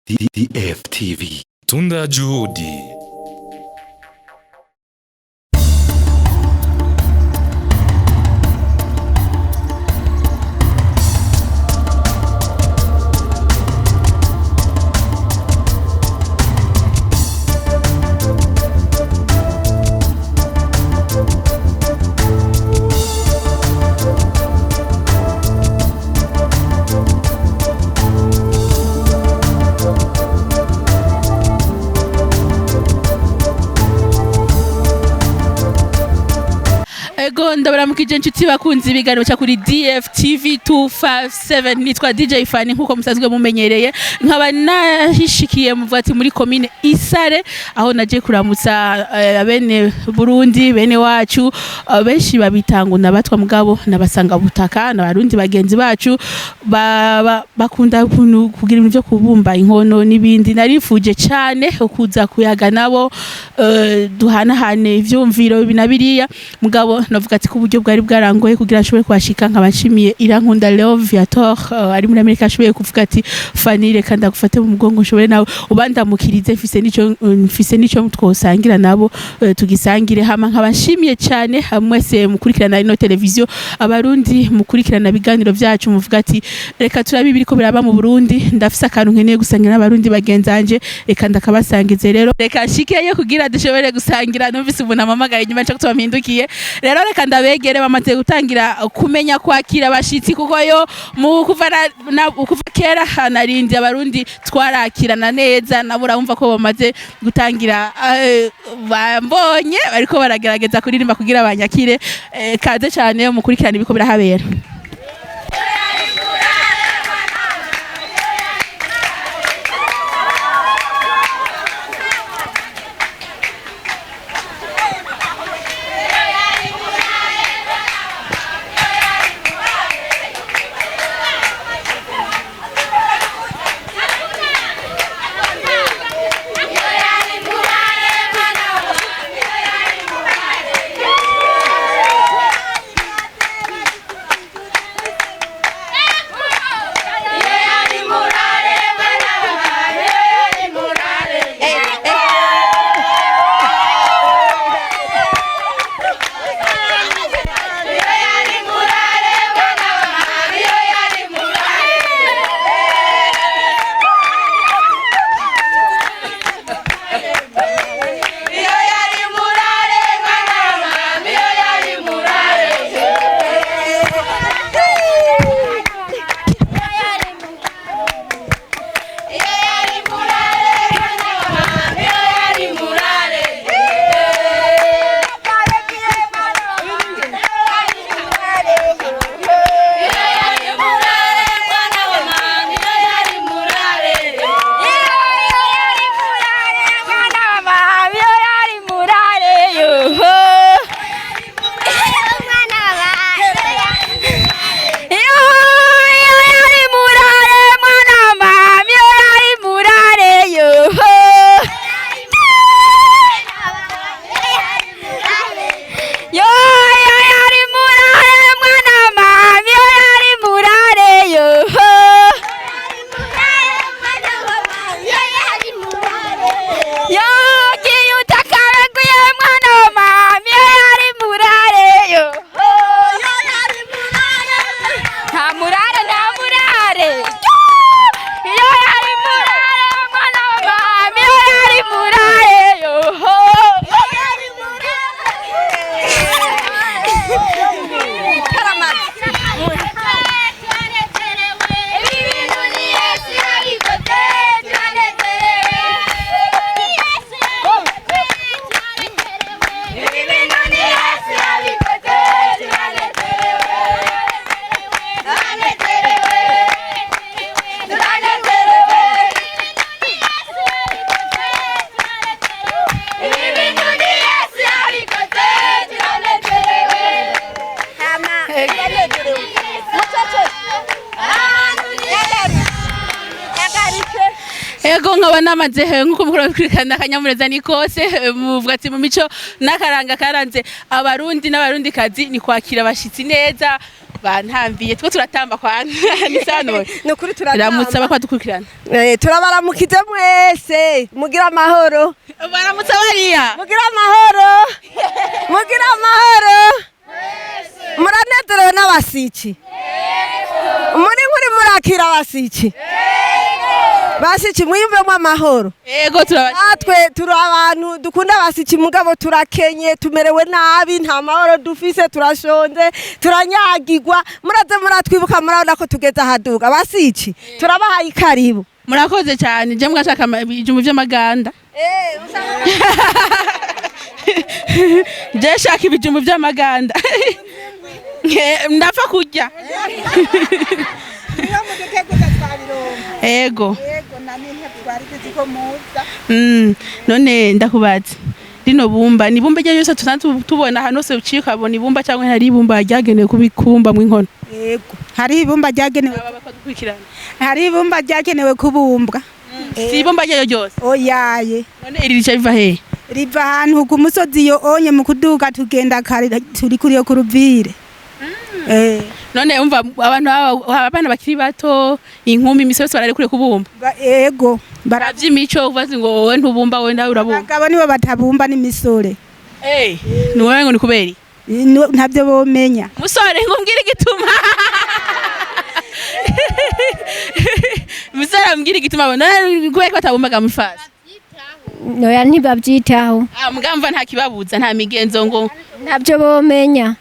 DFTV. Tunda juhudi. Ndabaramukije inshuti bakunzi ibiganiro cya kuri DFTV 257 nitwa DJ Fani nkuko musanzwe mumenyereye nkaba nahishikiye muvati muri Commune Isare aho naje kuramutsa bene Burundi bene wacu benshi babitango nabatwa mugabo nabasanga Butaka n'abarundi bagenzi bacu bakunda kugira ibintu byo kubumba inkono nibindi narifuje cyane kuza kuyaga nabo duhanahane ivyumviro binabiriya mugabo navuga ati ku buryo bwari bwarangoye kugira ashobore kwashika nkabashimiye Irankunda Leo Viator ari muri Amerika ashoboye kuvuga ati Fani reka ndagufate mu mugongo nshobore nawe ubandamukirize mfise nico twosangira nabo tugisangire hama nkabashimiye cyane mwese mukurikirana ino televiziyo abarundi mukurikirana biganiro byacu muvuga ati reka turabibiri ko biraba mu Burundi ndafise akantu nkeneye gusangira n'abarundi bagenzanje reka ndakabasangize rero reka shikeyo kugira dushobore gusangira numvise umuntu amamagaye nyuma cyo twampindukiye rero reka ndabegere bamaze gutangira kumenya kwakira abashitsi kuko yo mu kuva kera narindi abarundi twarakirana neza nabura umva ko bamaze gutangira bambonye bariko baragerageza kuririmba kugira abanyakire kaze cyane mukurikirana ibiko birahabera. Ego nkaba namaze nkuko mukuru kwirikana akanyamuneza nikose muvuga ati mu mico nakaranga karanze abarundi n'abarundi kazi ni kwakira abashitsi neza bantambiye two turatamba kwa ni sano nukuri turatamba ramutsa badukurikirana turabaramukize mwese mugira amahoro baramutsa bariya mugira amahoro muranezerewe n'abasiki muri murakira abasiki basiki mwiyumvemo amahoro yego natwe turi abantu dukunda abasiki mugabo turakenye tumerewe nabi nta mahoro dufise turashonje turanyagirwa muraze muratwibuka murabona ko tugeze ahaduga abasiki turabahaye ikaribu murakoze cyane je mwashaka ibijumbu by'amaganda je shaka ibijumbu by'amaganda ndapfa kurya ego none ndakubaza rino bumba ni bumba ryose tubona hano se uciye ukabona ibumba cyangwa hari ibumba ryagenewe kubumba mu inkono yego hari ibumba ryagenewe hari ibumba ryagenewe kubumbwa si ibumba ryayo ryose oyaye none iri rica biva hehe riva ahantu ku musozi yo onye mu kuduga tugenda kare turi kuriyo ku ruvire none umva abana bakiri bato inkumi imisoro barari kure kubumba yego baravyimico uvaze ngo wowe ntubumba wowe ndawe urabumba abagabo nibo batabumba n'imisore nuwe ngo ni kuberi ntabyo bomenya musore ngumbwira igituma musore ambwira igituma kubera ko batabumbaga mufasi noya ntibabyitaho mugamva nta kibabuza nta migenzo ngo ntabyo bomenya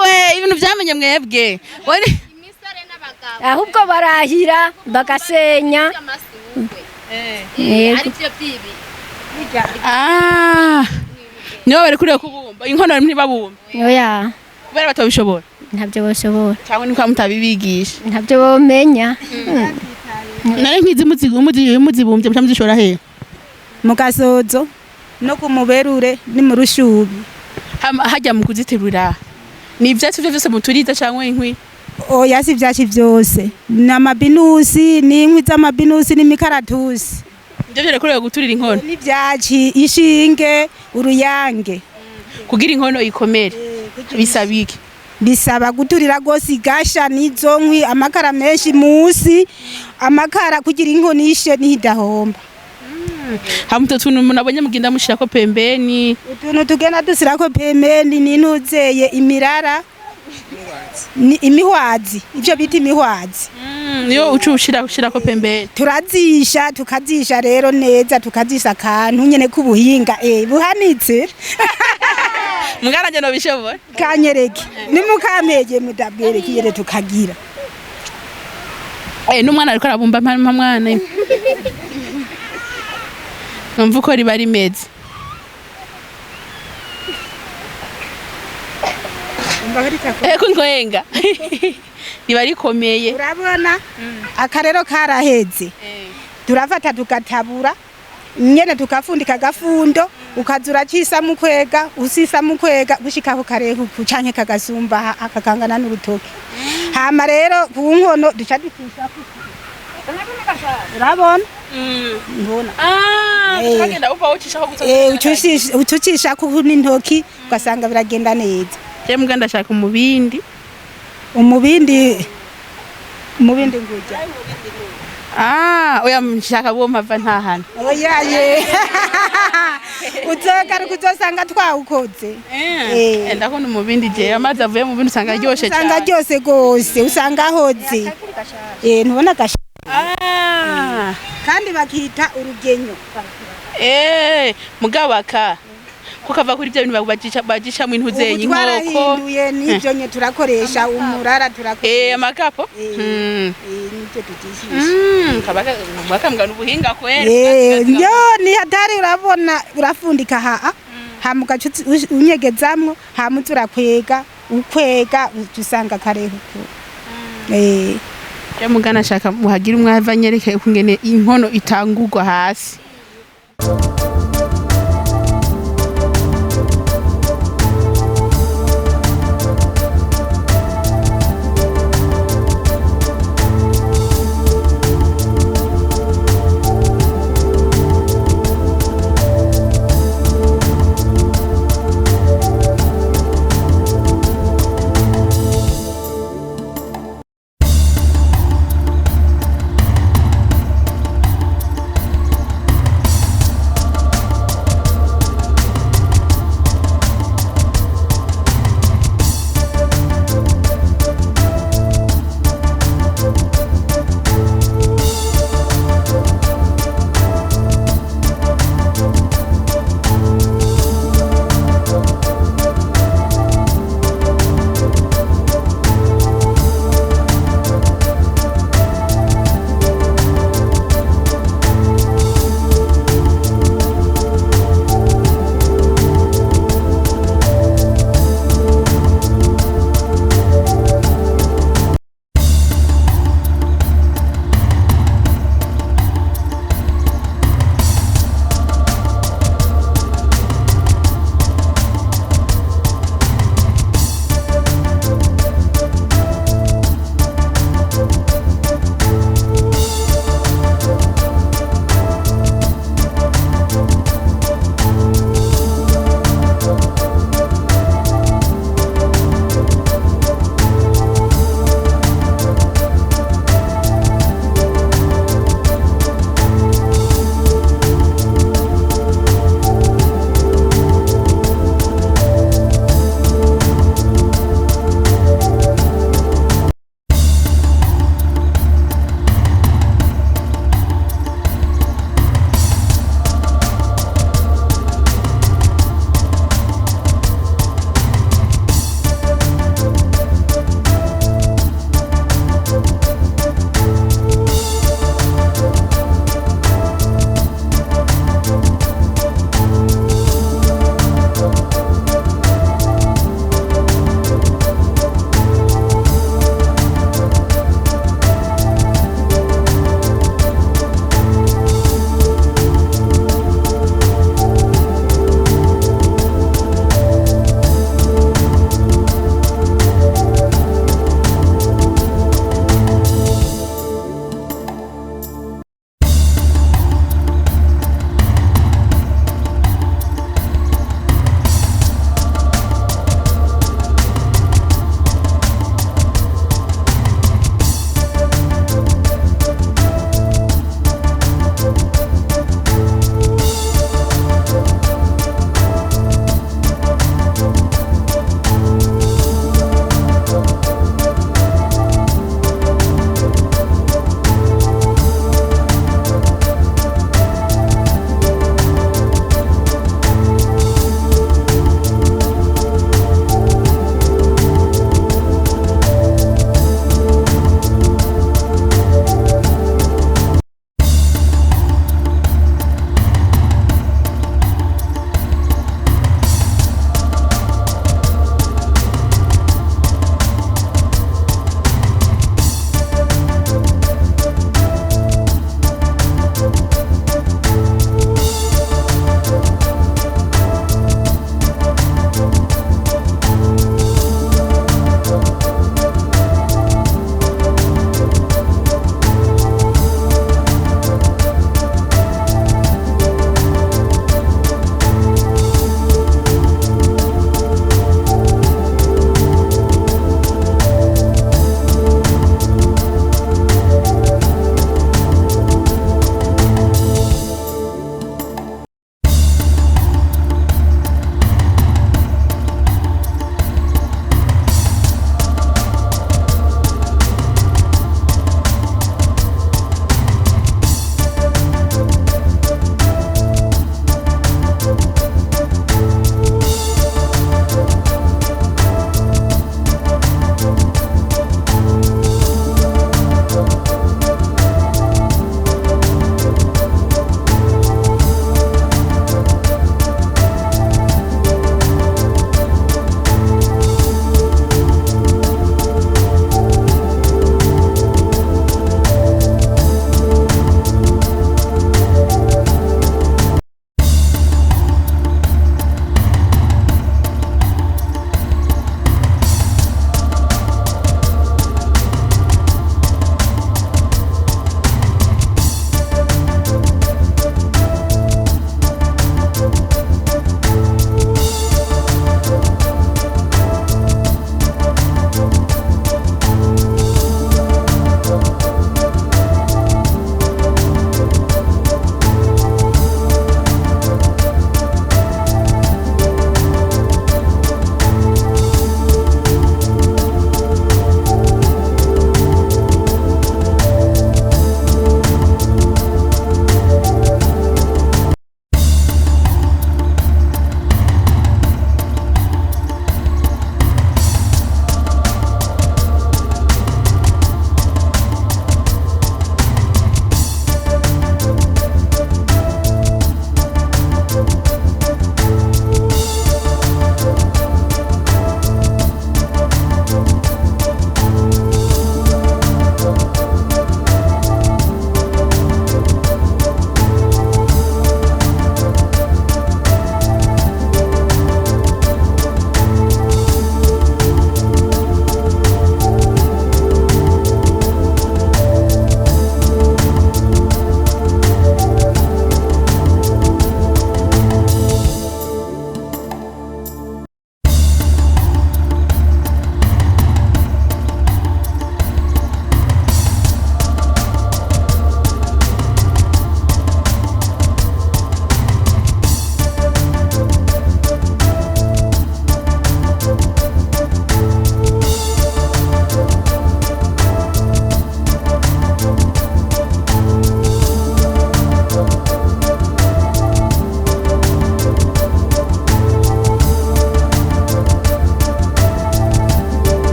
we ibintu byamenye mwebwe ahubwo barahira bagasenya nibo bari kuriye kubumba inkono ntibabumba oya kubera batabishobora ntabyo bashobora cyangwa ni kwa mutabibigisha ntabyo bomenya nari nkizi muzibumbye muzishora he mu gasozo no ku muberure ni mu rushubi hajya mu kuziterura ni ibyatsi byose muturiza cyangwa inkwi oya si ibyatsi byose ni amabinusi n'inkwi z'amabinusi n'imikaratusi ibyo byerekorewe guturira inkono n'ibyatsi ishinge uruyange kugira inkono ikomere bisaba iki bisaba guturira rwose igasha n'izo nkwi amakara menshi munsi amakara kugira inkono ishe n'idahomba hamuto tuntu munabonye mugenda mushirako pembeni utuntu tugenda dusirako pembeni n'intuzeye imirara ni imihwazi ivyo bita imihwazi niyo ushirako pembeni tukazisha rero neza tukazisha akantu nyene k'ubuhinga buhanitse mugaraje no bishobora kanyereke nimukampege mudabwereke yere tukagira n'umwana ariko arabumba mwana numva uko riba rimeze ko ngoyenga riba rikomeye urabona akarero karaheze turafata tugatabura nyene tukafundika gafundo ukazura cisa mukwega usisa mukwega gushika ku kareho canke kagasumba akakangana n'urutoke hama rero ku nkono duca dukisha urabona mbona tukagenda uva ucishaho gusa ucisha ku n'intoki ugasanga biragenda neza je mbwa ndashaka umubindi ngujya oya mshaka bo mpava ntahana oyaye uzogaruka uzosanga twawukoze ndakunda umubindi je amazi avuye mu bindi usanga ryoshe cyane usanga ryose gose usanga hoze ntubona gasha kandi bakita urugenyo mugabaka kukava kuri byo bintu bagisha mu intu zenye inkoko twarahinduye n'ibyo nye turakoresha umurara turakoresha amakapo nibyo tugishisha kabaka bakambwana ubuhinga kwera yo ni hatari urabona urafundika hamugaca unyegezamwo hamuze urakwega ukwega usanga kareho mugana shaka muhagira umwava nyereke kungene inkono itangurwa hasi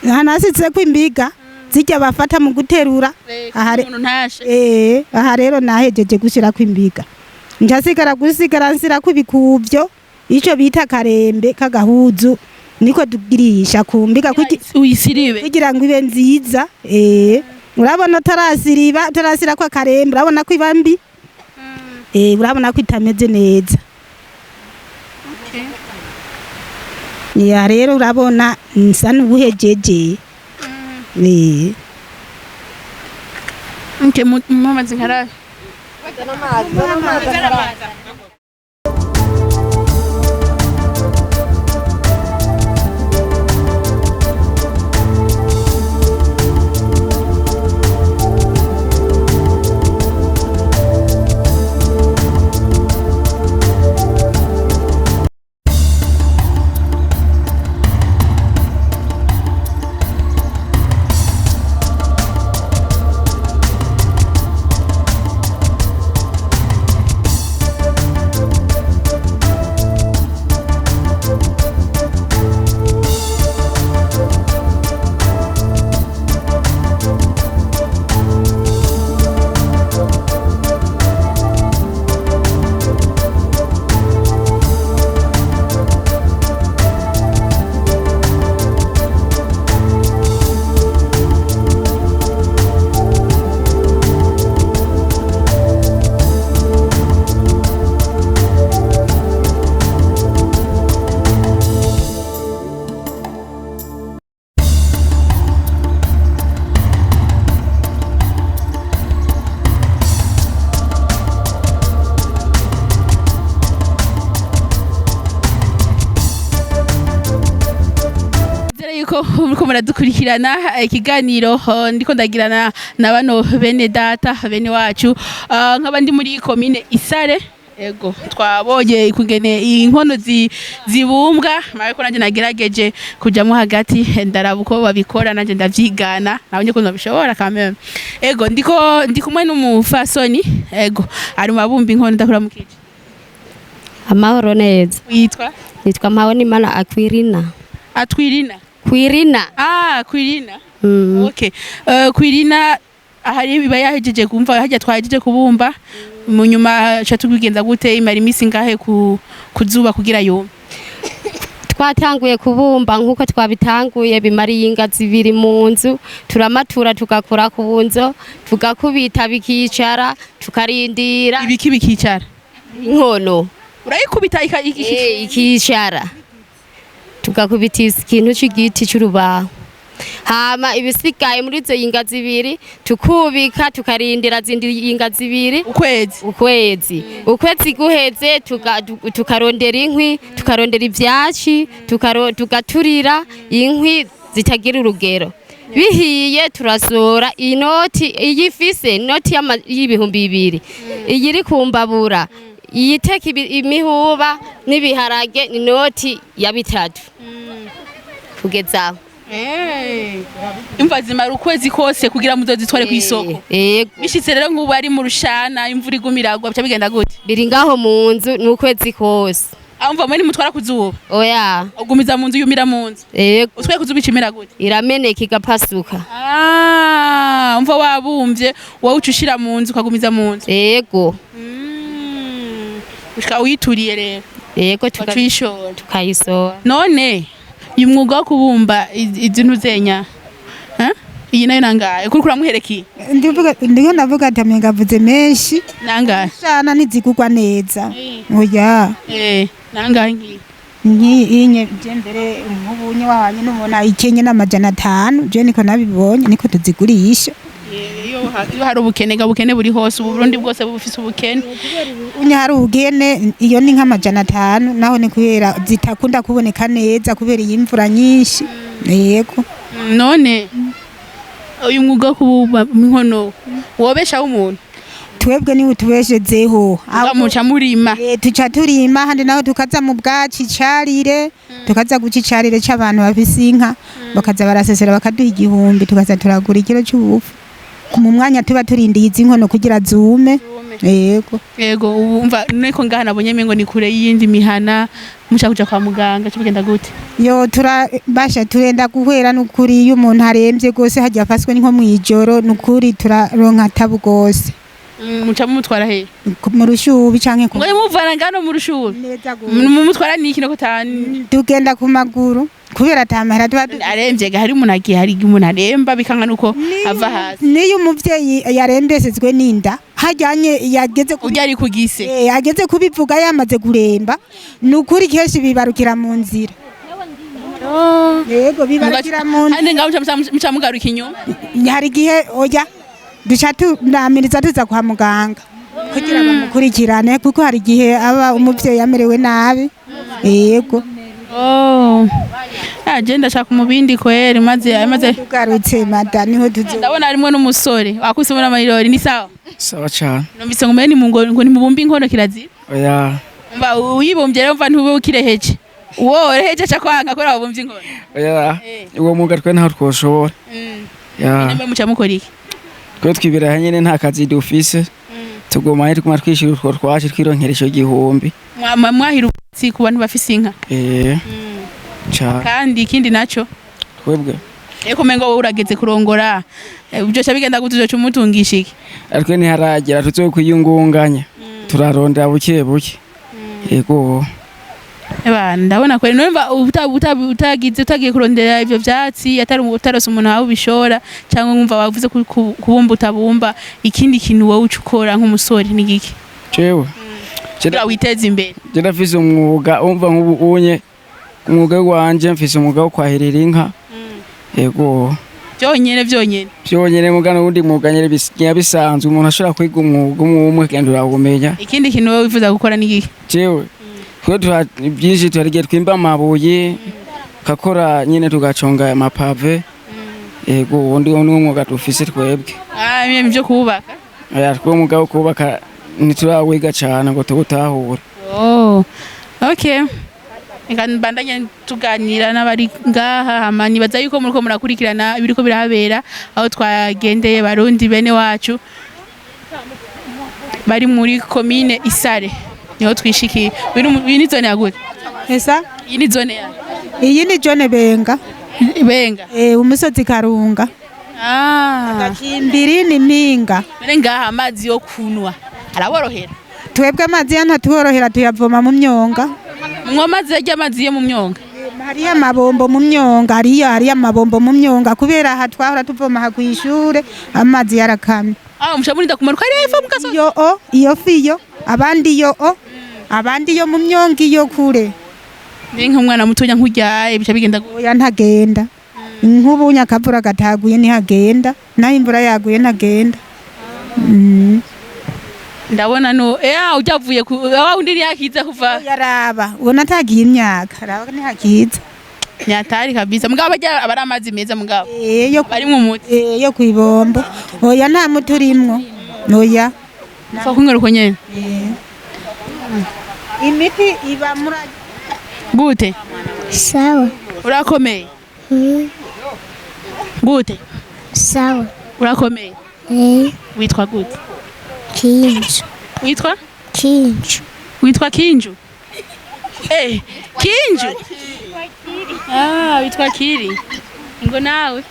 hanasize ko imbiga zijya bafata mu guterura aha rero nahejeje gushira ko imbiga njasigara nsira ko ibikuvyo ico bita karembe kagahuzu niko tugirisha kumbiga uyisiribe kugira ngo ibe nziza urabona tarasira ko karembe urabona ko ibambi urabona ko itameze neza ya rero urabona nsa n'ubuhejeje mama zinkarabe muriko muradukurikirana ikiganiro ndiko ndagirana na bano bene data bene wacu nk'abandi muri commune Isare ego twabonye kugene inkono zibumbwa mariko nanje nagerageje kujamo hagati ndaraba uko babikora nanje ndavyigana nabonye ko nabishobora kameme ego ndi kumwe n'umufasoni ego ari mabumba inkono ndakora mukije amahoro neza nitwa Mpabonimana Akwirina Kwirina okay Kwirina ahari biba yahejeje kumva hajya twahejeje kubumba mu nyuma cha tubigenza gute imara imisi ngahe kuzuba kugira yumve twatanguye kubumba nkuko twabitanguye bimariye ingazi biri mu nzu turamatura tugakora ku bunzo tugakubita bikicara tukarindira ibiki bikicara inkono urayikubita ikicara tugakubita ikintu c'igiti c'urubaho hama ibisigaye muri zo ingazi ibiri tukubika tukarindira zindi ingazi ibiri ukwezi guheze tukarondera inkwi tukarondera ivyaci tugaturira inkwi zitagira urugero bihiye turasora inoti iyifise inoti y'ibihumbi 2 iyiri kumbabura iyiteka imihuba n'ibiharage inoti ya 3 kugezaho imva zimara ukwezi kose kugira muzozitware ku isoko bishitse rero nk'ubu ari mu rushana imvura igumiragwa bya bigenda gute biri ngaho mu nzu n'ukwezi kose amva mwe nimutwara kuzuba oya ugumiza mu nzu yumira mu nzu utwaye kuzuba icimira gute irameneka igapasuka umva wabumvye wowe ucushira mu nzu ukagumiza mu nzu ushaka uyituriye rero tukayisora none uyu mwuga wo kubumba izintu zenya iyi nayo nangaye kuri kuramuhereki ndiko ndavuga ati amengavuze menshi nangaye shana nizigurwa neza oya nangaye inye jembere umubunye wahanye n'ubona ikenye n'amajana 5 je niko nabibonye niko tuzigurisha iyo hari ubukene buri hose Burundi bwose bufise ubukene unya hari ubukene iyo ni nk'amajana 5 naho ni kubera zitakunda kuboneka neza kubera imvura nyinshi yego none uyu mwuga kubumba inkono wobesha umuntu twebwe ni utubeshezeho muca murima tuca turima handi naho tukaza mu bwaci carire tukaza guca icarire c'abantu bafise inka bakaza barasesera bakaduha 1,000 tukaza turagura ikiro c'ubufu mu mwanya tuba turindiye izi nkono kugira zume yego umva niko ngaha nabonye mengo ni kure y'indi mihana mushaka kuja kwa muganga cyo bigenda gute? yo turabasha turenda guhera n'ukuri iyo umuntu arembye gose hajya afaswe nko mwijoro n'ukuri turaronka tabu gose. Muca mumutwara he? Mu rushubi canke ku Mwe muvana ngano mu rushubi? neza gose. Mumutwara niki no kutani? Tugenda ku maguru kubera tamahera tuba Aremvye hari umuntu agiye hari umuntu aremba bikanga nuko ava hasi. niyo umuvyeyi yarembesezwe n'inda hajyanye yageze Urya ari kugise. ageze kubivuga yamaze kuremba n'ukuri kenshi bibarukira mu nzira. Yego bibarukira mu nzira. Hande ngaho muca mugaruka inyuma. Hari gihe oya duca tunamiriza tuza kwa muganga kugira bamukurikirane kuko hari gihe aba umuvyeyi yamerewe nabi. Yego. Agenda shaka mubindi kweri maze tugarutse mada niho tuzo. ndabona harimo n'umusore wakuse muri amayirori ni sawa? Sawa cyane. Numvise ngo mwe ni ngo ni mubumbi inkono kirazira. Oya. Mba uyibumbye rero mva ntube ukireheje. Uwo reheje chakwanga kora wabumbye inkono. Oya. Uwo muga twe ntaho twoshobora. Ya. Nembe muca mukora iki? Twe twibira hanyene nta kazi dufise. Tugoma ari kuma twishira utwo twaje twironkera ico gihumbi. Mwahirutse ku bantu bafise inka. Cha. Kandi ikindi naco Twebwe. Eko mengo wowe urageze kurongora. Ibyo bigenda gutuje cyumutungisha iki? Ariko ni haragera tuzokwiyungunganya. Turarondera buke buke. Yego. Ndabona kweli numva utagiye kurondera ivyo vyatsi atari utarose umuntu aho bishora cyangwa ngumva wavuze kubumba utabumba ikindi kintu wowe ucukora nk'umusore ni giki? Cewe. Kira witeze imbere. Je ndafise umwuga umva nk'ubunye umwuga wanje mfise umwuga wo kwahirira inka. Yego. Byonyene mugana undi mwuga nyere bisanzwe umuntu ashobora kwiga umwuga umwe kandi urawumenya. Ikindi kintu wowe wifuza gukora ni giki? Cewe. Twe byinshi turagiye twimba amabuye kakora nyine tugaconga amapave. Yego undi umwuga dufise twebwe. Mimi byo kubaka? Aya twe umwuga wo kubaka ntiturawiga cyane ngo tubutahura. Okay. Bandanya tuganira n'abari ngaha hamani baza yuko muriko murakurikirana ibiriko birahabera aho twagendeye barundi bene wacu bari muri commune Isare niho twishikiye. Ni zone yagute? Esa? Iyi ni zone ya? Iyi ni zone Benga. Benga? Umusozi Karunga. Gakimbiri ni Mpinga. Bene ngaha amazi yo kunwa araborohera? Twebwe amazi yantatworohera tuyavoma mu myonga. Amazi y'amazi yo mu myonga? Hariya amabombo mu myonga, hariya amabombo mu myonga kubera aha twahora tuvoma ha kwishure amazi yarakamye. Mushamurinda kumaruka ari ifu mukasozi? Iyo fiyo abandi yo mu myonga iyo kure. Ni nk'umwana mutonya nk'uryaye bica bigenda oya ntagenda. Nk'ubunya akavura gataguye ntihagenda naho imvura yaguye ntagenda. Ndabona no ujavuye undi yakiza kuva yaraba ubona atagiye imyaka araba ntihakiza nyatari kabisa mugabo bajya abari amazi meza mugabo yo bari mu muti yo kwibombo oya nta muti urimwo oya fa kungaruko nyene imiti iba muri gute sawa urakomeye gute sawa urakomeye witwa gute Kinju. Witwa? Kinju. Witwa Kinju? Kinju? Witwa Kiri. Ngo nawe?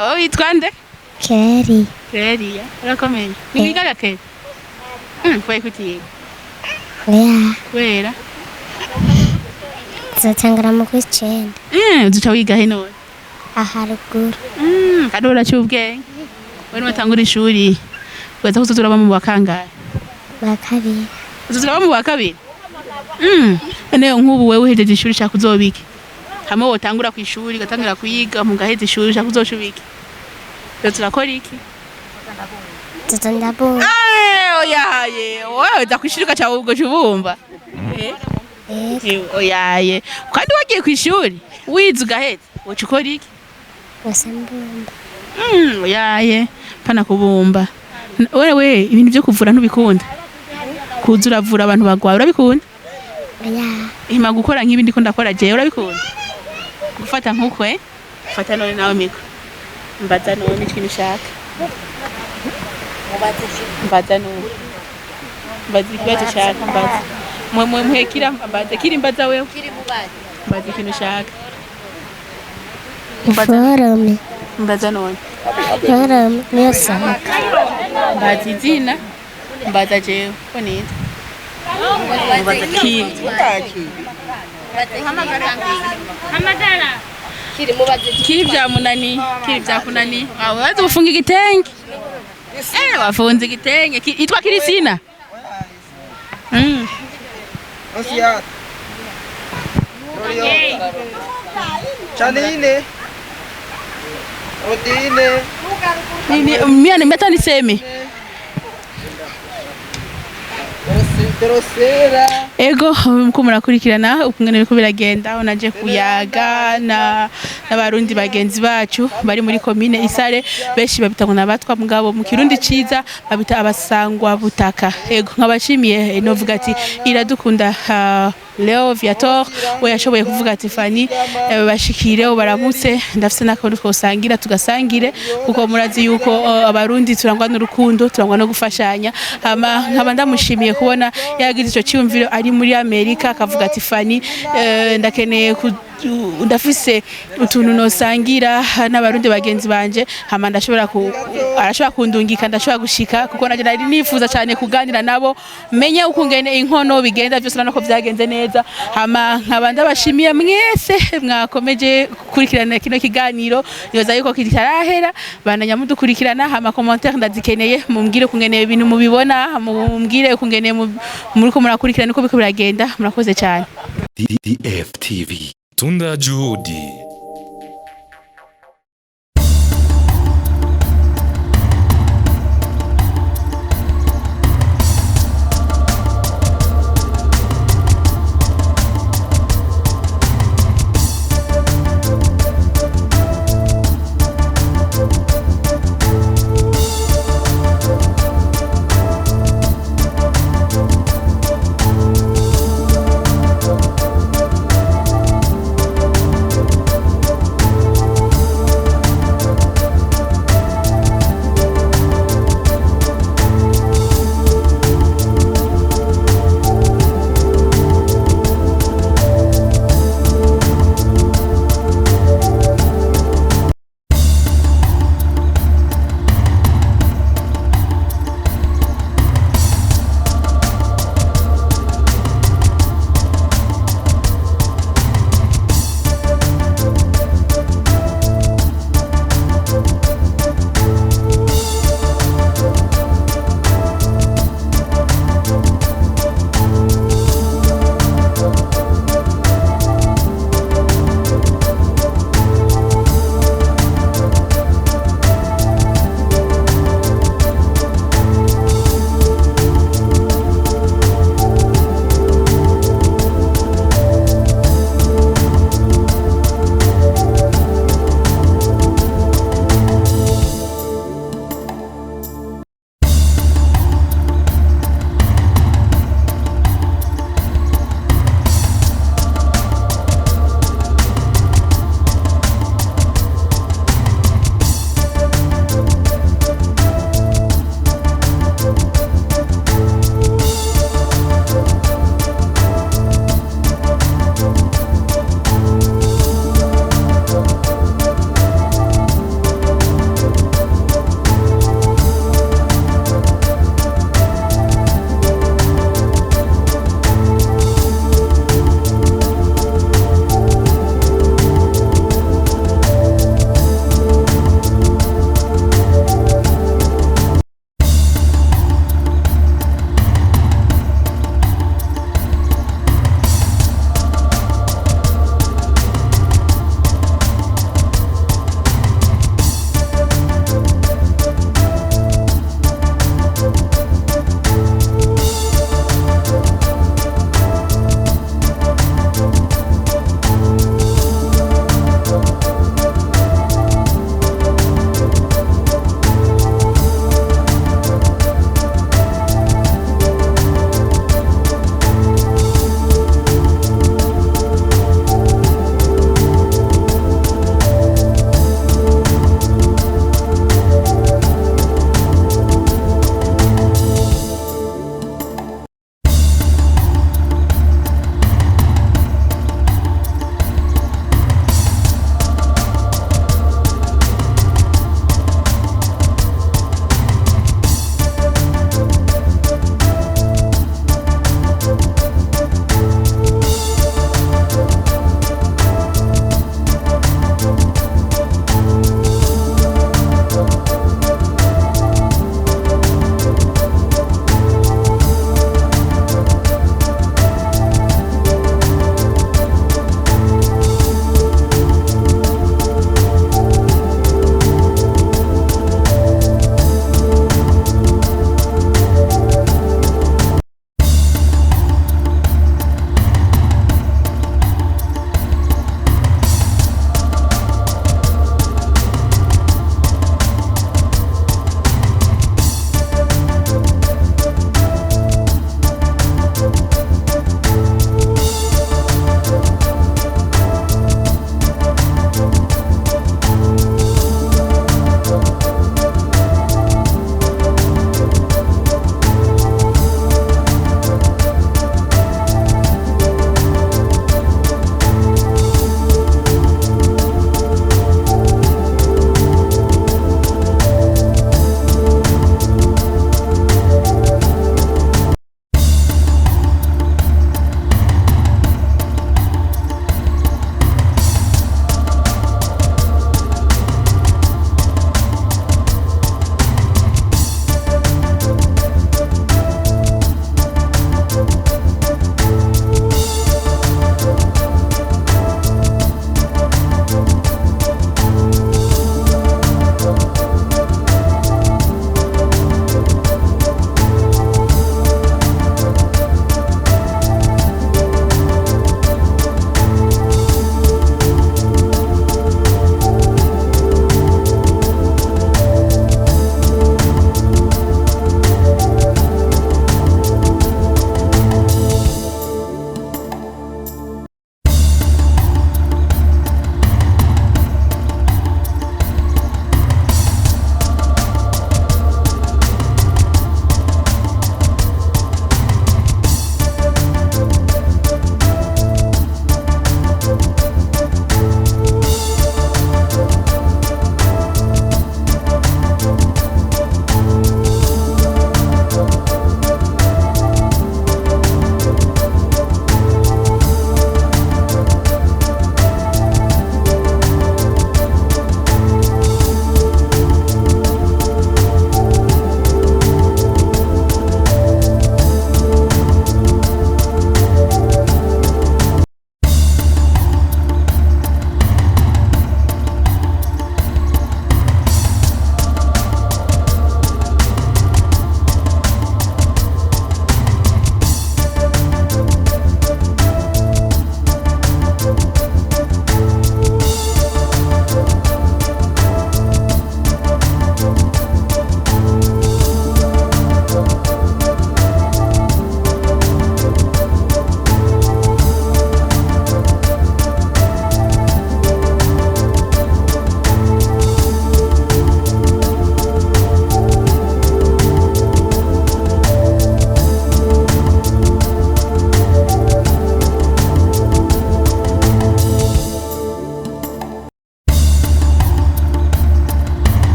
Wowe witwa nde? Keri. Keri ya. Urakomeye. Ni wigaga Keri? Kwe kutiye. Kwera. Zatangara mu kwicenda. Uzuca wiga he none? Aharuguru. Kadora cyubwenge. Wewe watangura ishuri. Weza kuzuraba mu bakangaye? Bakabiri. Uzuraba mu bakabiri? Ene nk'ubu wewe uhejeje ishuri cyako uzobike. Hamwe wotangura ku ishuri gatangira kuyiga mu gaheze ishuri cyako uzoshubike. Turakora iki? Tutandabumba. Oyaye. Wewe ndakwishirika cyawe ubwo cyubumba. Oyaye. Kandi wagiye ku ishuri wize ugaheze woca ukora iki? Wasambumba. Oyaye. Pana kubumba. Wewe ibintu byo kuvura ntubikunda? Kuza uravura abantu bagwaye urabikunda? Ima gukora nk'ibindi ko ndakora je urabikunda? Gufata nk'ukwe? Fata none nawe miko. Mbaza none ikintu ushaka. Mbaza none. Mbaza ikibazo ushaka mbaza. muhekira mbaze kiri mbaza wewe mbaze ikintu ushaka Forume. mbaza none Forume niyo saka. mbaza izina mbaza jewe ko nitwa mbaza kiri kiri vya munani kiri vya kunani wazi ufunga igitenge wafunze igitenge itwa Kirisina Osiya. Chanine. Odine. Mimi nimeta niseme ego mko murakurikirana ukungene biko biragenda unaje kuyaga n'abarundi bagenzi bacu bari muri commune Isare beshi babita ngo nabatwa mugabo mu kirundi ciza babita abasangwa Butaka ego nkabashimiye novuga ati iradukunda Leo Viator we yashoboye kuvuga ati Fani bashikire baramutse ndafise nakondo twosangira tugasangire kuko murazi yuko abarundi turangwa n'urukundo turangwa no gufashanya hama nkaba ndamushimiye kubona yagize ico cyumviro ari muri Amerika akavuga ati Fani ndakeneye ndafise utuntu nosangira n'abarundi bagenzi banje hama arashobora kundungika ndashobora gushika kuko naje nari nifuza cyane kuganira nabo menye ukungene inkono bigenda byose nako byagenze neza hama nkaba ndabashimiye mwese mwakomeje kurikirana kino kiganiro yoza yuko kitarahera bandanya mudukurikirana hama commentaire ndazikeneye mumbwire ukungene ibintu mubibona mumbwire ukungene muri ko murakurikirana uko biko biragenda murakoze cyane DFTV Tunda Juhudi.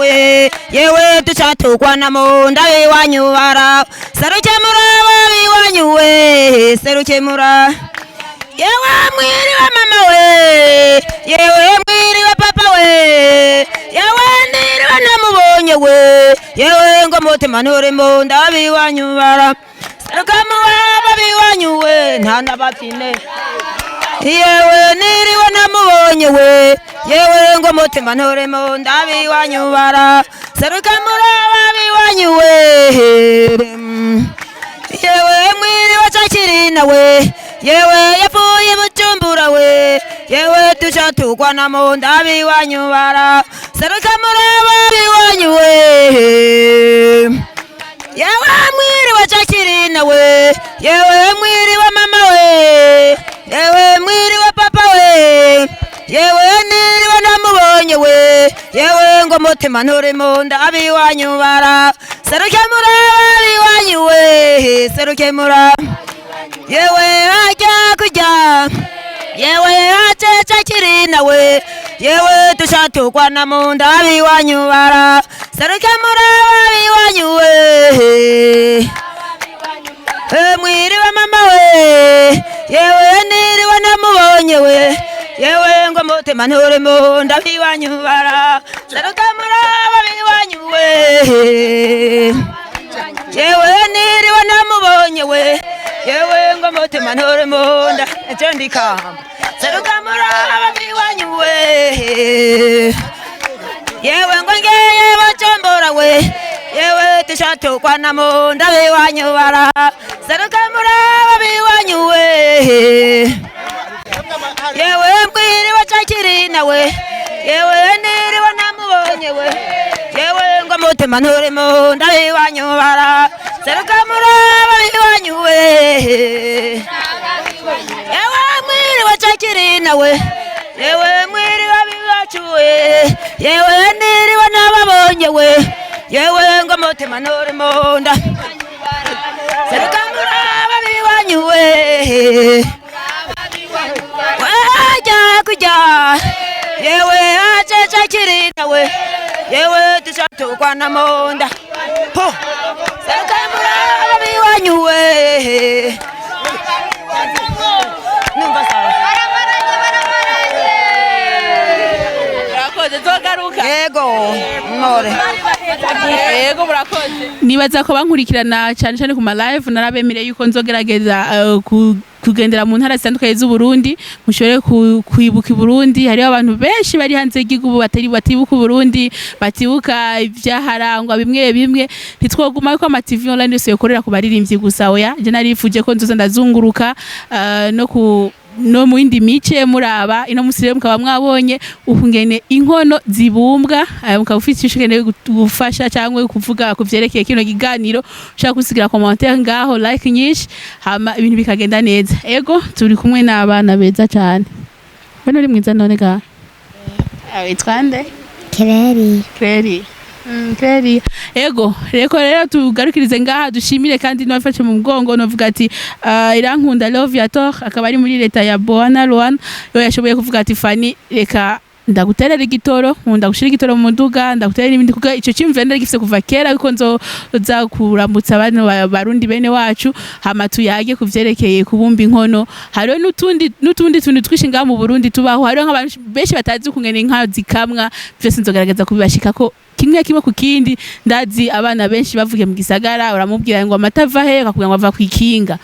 we yewe tuchatugwana mu ndabe wanyubara serukemura babiwanyu we serukemura yewe mwiri wa mama we yewe mwiri wa papa we yewe ndiri wa namubonye we yewe ngo mutima nturi mu ndabe wanyubara serukemura babiwanyu we ntana bapfine yewe niri wa namubonye we yewe ngo mutima nturi mu ndabe wanyubara serukemura babiwanyu we yewe mwiri wa Chakirina we yewe yapfuye Bujumbura we yewe tuchatugwana mu ndabe wanyubara serukemura babiwanyu we yewe mwiri wa Chakirina we yewe mwiri wa mama we yewe mwiri wa papa we yewe niri wa namubonye we yewe ngo mutima nturi mu ndabe wanyubara serukemura babiwanyu we serukemura yewe ajya kujya yewe Chakirina we yewe tuchatugwana mu ndabe wanyubara serukemura babiwanyu we mwiri wa mama we yewe niri wa namubonye we yewe ngo mutima nturi mu ndabe wanyubara serukemura babiwanyu we yewe niri wa namubonye we yewe ngo mutima nturi mu ndabe ndikamba serukemura babiwanyu we yewe ngo ngeye Bujumbura we yewe tuchatugwana mu ndabe wanyubara serukemura babiwanyu we yewe mwiri wa Chakirina we yewe niri wa namubonye we yewe ngo mutima nturi mu ndabe wanyubara serukemura babiwanyu we yewe mwiri wa Chakirina we yewe mwiri wa biwacu we yewe niri wa nababonye we yewe ngo mutima nturi mu ndabe serukemura babiwanyu we wajya kujya yewe Chakirina we yewe tuchatugwana mu ndabe serukemura babiwanyu we numva sawa yego nore yego murakoze nibaza ko bankurikirana cyane cyane ku ma live narabemire yuko nzogerageza kugendera mu ntara zitandukanye z'u Burundi mushobore kwibuka i Burundi hariho abantu benshi bari hanze y'igihugu batibuka u Burundi batibuka ibyaharangwa bimwe bimwe ntitwoguma yuko ama TV online yose yokorera ku baririmbyi gusa oya je narifuje ko nzoza ndazunguruka no mu yindi mice muraba ino musire mukaba mwabonye ukungene inkono zibumbwa mukaba ufite ishikene gufasha cyangwa kuvuga kuvyerekeye kino kiganiro ushaka kusigira commentaire ngaho like nyinshi hama ibintu bikagenda neza ego turi kumwe n'abana beza cyane bano uri mwiza none ga witwande Clary ego rero tugarukirize ngaha dushimire kandi nafashe mu mugongo novuga ati irankunda love ya tor akaba ari muri leta ya Boana Loan yo yashoboye kuvuga ati Fani reka ndaguterera igitoro nkunda gushira igitoro mu muduga ndaguterera ibindi kuko ico cyimvende gifise kuva kera biko nzoza kuramutsa abantu barundi bene wacu hama tuyage kuvyerekeye kubumba inkono hariho n'utundi twishinga mu Burundi tubaho hariho nk'abantu benshi batazi kungena inka zikamwa byose nzogaragaza kubibashika ko kimwe ku kindi ndazi abana benshi bavuye mu gisagara uramubwira ngo amata va he akakubwira ngo ava ku ikinga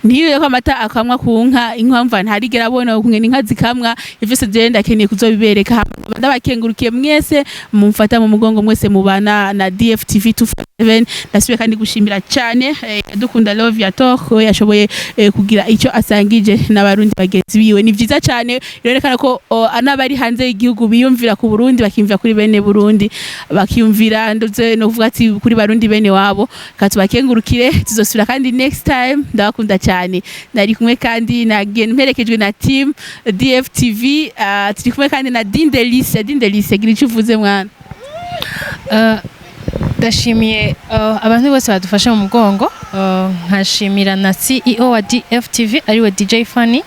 ntiyo ko amata akamwa ku nka inkwamva ntarigera abona kungena inka zikamwa ivyo je ndakeneye kuzobibereka ndabakengurukiye mwese mumfata mu mugongo mwese mubana na DFTV 257 ndasubiye kandi gushimira cyane dukunda love ya Toko yashoboye kugira icyo asangije n'abarundi bagenzi biwe ni vyiza cyane irerekana ko anabari hanze y'igihugu biyumvira ku Burundi bakimvira kuri bene Burundi bakiyumvira ndoze no kuvuga ati kuri barundi bene wabo katubakengurukire tuzosubira kandi next time ndabakunda cyane nari kumwe kandi na mperekejwe na team DFTV turi kumwe kandi na Dindelise gira icyo uvuze mwana ndashimiye abantu bose badufasha mu mugongo nkashimira na CEO wa DFTV ariwe DJ Fanny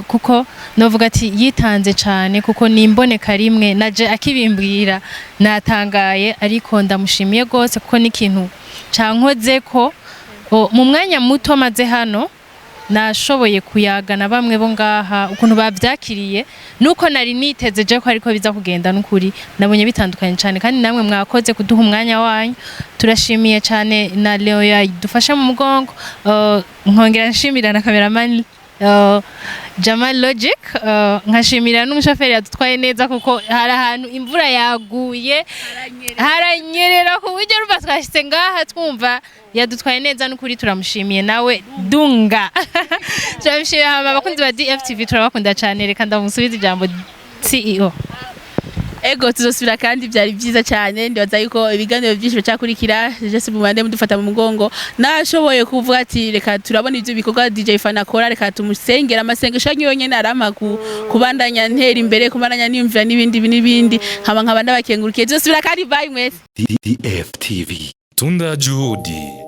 kuko novuga ati yitanze cyane kuko nimboneka rimwe naje akibimbwira natangaye ariko ndamushimiye gose kuko n'ikintu cankoze ko mu mwanya muto maze hano nashoboye kuyagana bamwe bo ngaha ukuntu bavyakiriye nuko nari niteze je ko ariko biza kugenda n'ukuri nabonye bitandukanye cyane kandi namwe mwakoze kuduha umwanya wanyu turashimiye cyane na Leo yadufasha mu mugongo nkongera nshimira na cameraman Jamal Logic nkashimira n'umushoferi yadutwaye neza kuko hari ahantu imvura yaguye haranyerera ku buryo ruba twashitse ngaha twumva yadutwaye neza n'ukuri turamushimiye nawe dunga turabishimiye abakunzi ba DFTV turabakunda cyane reka ndamusubiza ijambo CEO. Ego tuzosubira kandi byari byiza cyane ndibaza yuko ibiganiro byinshi byakurikira je mu bande mudufata mu mugongo nashoboye kuvuga ati reka turabona ivyo bikorwa DJ Fan akora reka tumusengera amasengesho yonyene arama kubandanya ntera imbere kubandanya niyumvira n'ibindi nkaba ndabakengurukije tuzosubira kandi bye mwese. DFTV Tunda Juhudi.